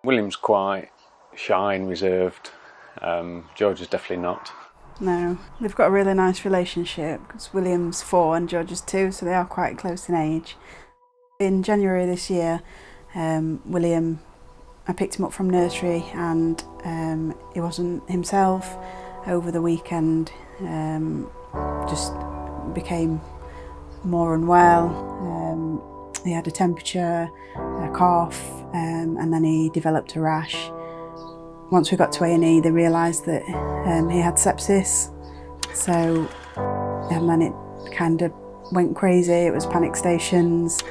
William's quite shy and reserved. George is definitely not. No, they've got a really nice relationship because William's 4 and George is 2, so they are quite close in age. In January this year, William, I picked him up from nursery and he wasn't himself. Over the weekend, just became more unwell. He had a temperature, a cough, and then he developed a rash. Once we got to A&E, they realised that he had sepsis. So, and then it kind of went crazy. It was panic stations,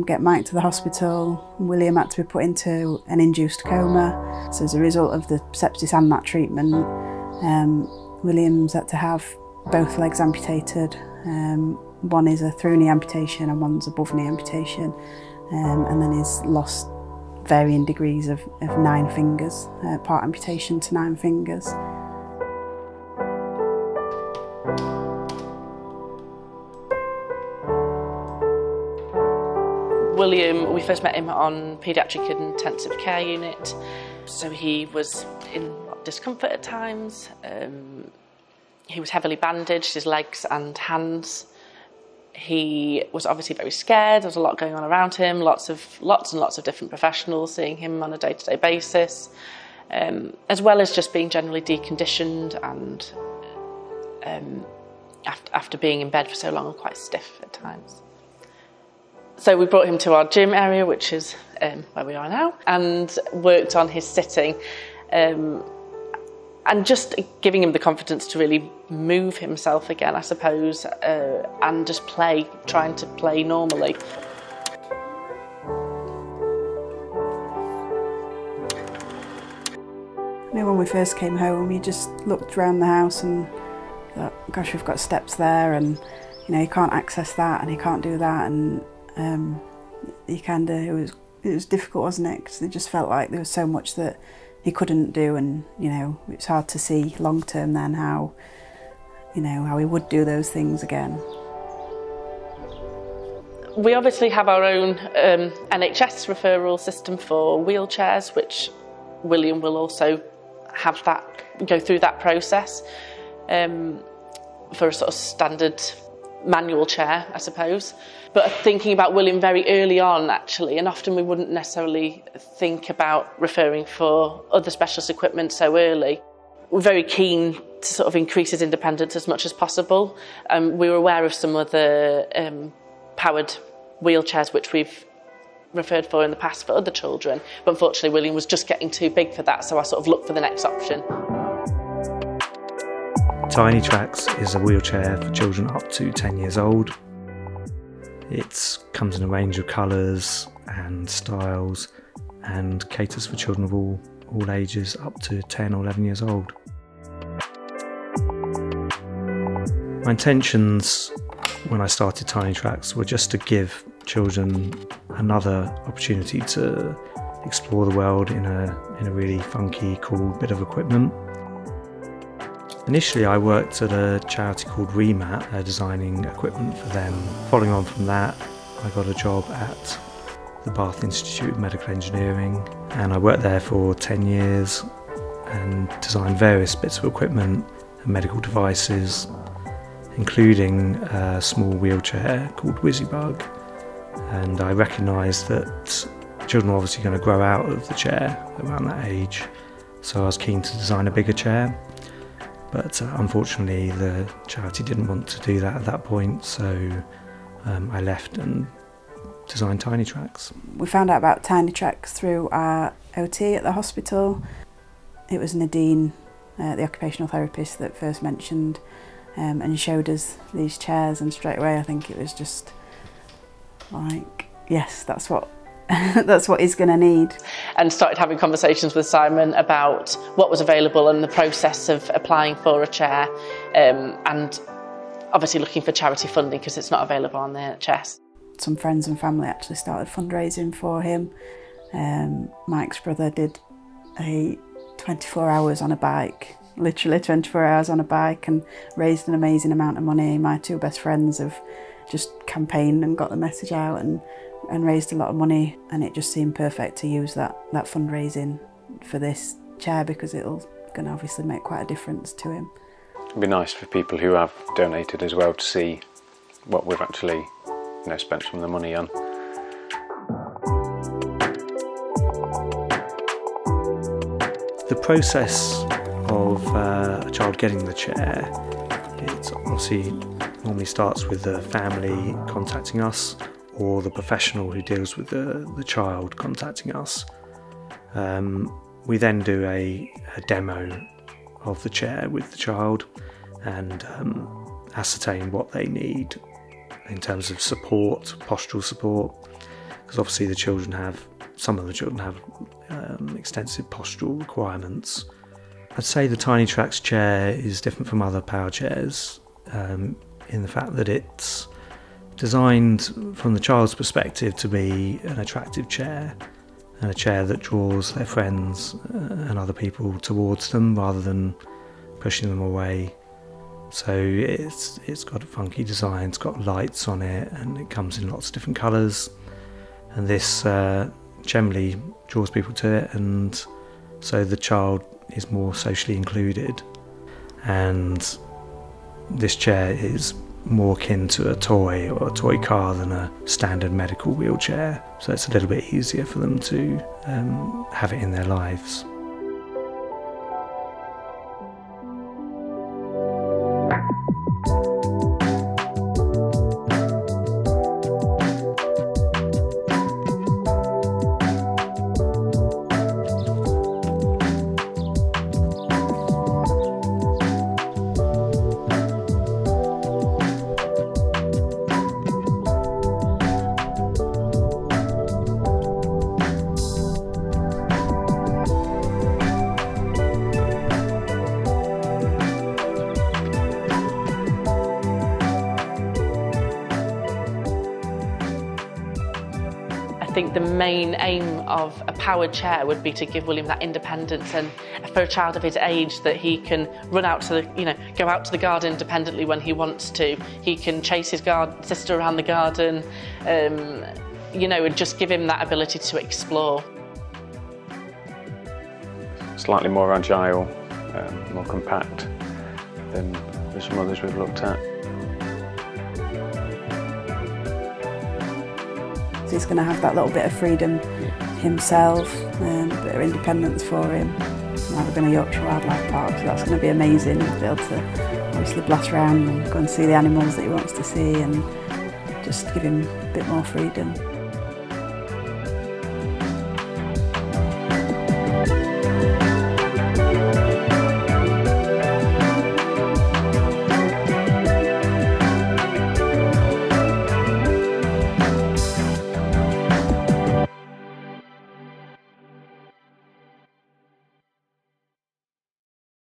get Mike to the hospital. William had to be put into an induced coma. So as a result of the sepsis and that treatment, William's had to have both legs amputated. One is a through knee amputation and one's above knee amputation. And then he's lost varying degrees of 9 fingers, part amputation to 9 fingers. William, we first met him on paediatric intensive care unit, so he was in a lot of discomfort at times. He was heavily bandaged, his legs and hands. He was obviously very scared. There was a lot going on around him, lots and lots of different professionals seeing him on a day-to-day basis, as well as just being generally deconditioned and after being in bed for so long and quite stiff at times. So we brought him to our gym area, which is where we are now, and worked on his sitting, and just giving him the confidence to really move himself again, I suppose, and just trying to play normally. I mean, when we first came home, you just looked around the house and thought, gosh, we've got steps there, and you know, you can't access that and you can't do that, and it was difficult, wasn't it? Because it just felt like there was so much that he couldn't do, and you know, it's hard to see long term then how he would do those things again. We obviously have our own NHS referral system for wheelchairs, which William will also have go through that process for a sort of standard manual chair, I suppose. But thinking about William very early on, actually, and often we wouldn't necessarily think about referring for other specialist equipment so early. We're very keen to sort of increase his independence as much as possible. We were aware of some of the powered wheelchairs which we've referred for in the past for other children, but unfortunately William was just getting too big for that, so I sort of looked for the next option. TinyTrax is a wheelchair for children up to 10 years old. It comes in a range of colours and styles and caters for children of all ages up to 10 or 11 years old. My intentions when I started TinyTrax were just to give children another opportunity to explore the world in a really funky, cool bit of equipment. Initially I worked at a charity called REMAT, designing equipment for them. Following on from that, I got a job at the Bath Institute of Medical Engineering, and I worked there for 10 years and designed various bits of equipment and medical devices, including a small wheelchair called WYSIBUG. And I recognised that children were obviously going to grow out of the chair around that age, so I was keen to design a bigger chair. But unfortunately the charity didn't want to do that at that point, so I left and designed TinyTrax. We found out about TinyTrax through our OT at the hospital. It was Nadine, the occupational therapist, that first mentioned and showed us these chairs, and straight away I think it was just like, yes, that's what that's what he's going to need. And started having conversations with Simon about what was available and the process of applying for a chair, and obviously looking for charity funding because it's not available on the NHS. Some friends and family actually started fundraising for him. Mike's brother did a 24 hours on a bike, literally 24 hours on a bike, and raised an amazing amount of money. My 2 best friends have just campaigned and got the message out, and and raised a lot of money, and it just seemed perfect to use that fundraising for this chair, because it'll going to obviously make quite a difference to him. It'd be nice for people who have donated as well to see what we've actually spent some of the money on. The process of a child getting the chair, it obviously normally starts with the family contacting us, or the professional who deals with the child contacting us. We then do a demo of the chair with the child and ascertain what they need in terms of support, postural support, because obviously some of the children have extensive postural requirements. I'd say the TinyTrax chair is different from other power chairs in the fact that it's designed from the child's perspective to be an attractive chair, and a chair that draws their friends and other people towards them rather than pushing them away. So it's got a funky design, it's got lights on it, and it comes in lots of different colours, and this generally draws people to it, and so the child is more socially included. And this chair is more akin to a toy or a toy car than a standard medical wheelchair, so it's a little bit easier for them to have it in their lives. I think the main aim of a powered chair would be to give William that independence, and for a child of his age, that he can run out to go out to the garden independently when he wants to. He can chase his sister around the garden, and just give him that ability to explore. Slightly more agile, more compact than some others we've looked at. So he's going to have that little bit of freedom himself, and a bit of independence for him. Now we're going to Yorkshire Wildlife Park, so that's going to be amazing. He'll be able to obviously blast around and go and see the animals that he wants to see, and just give him a bit more freedom.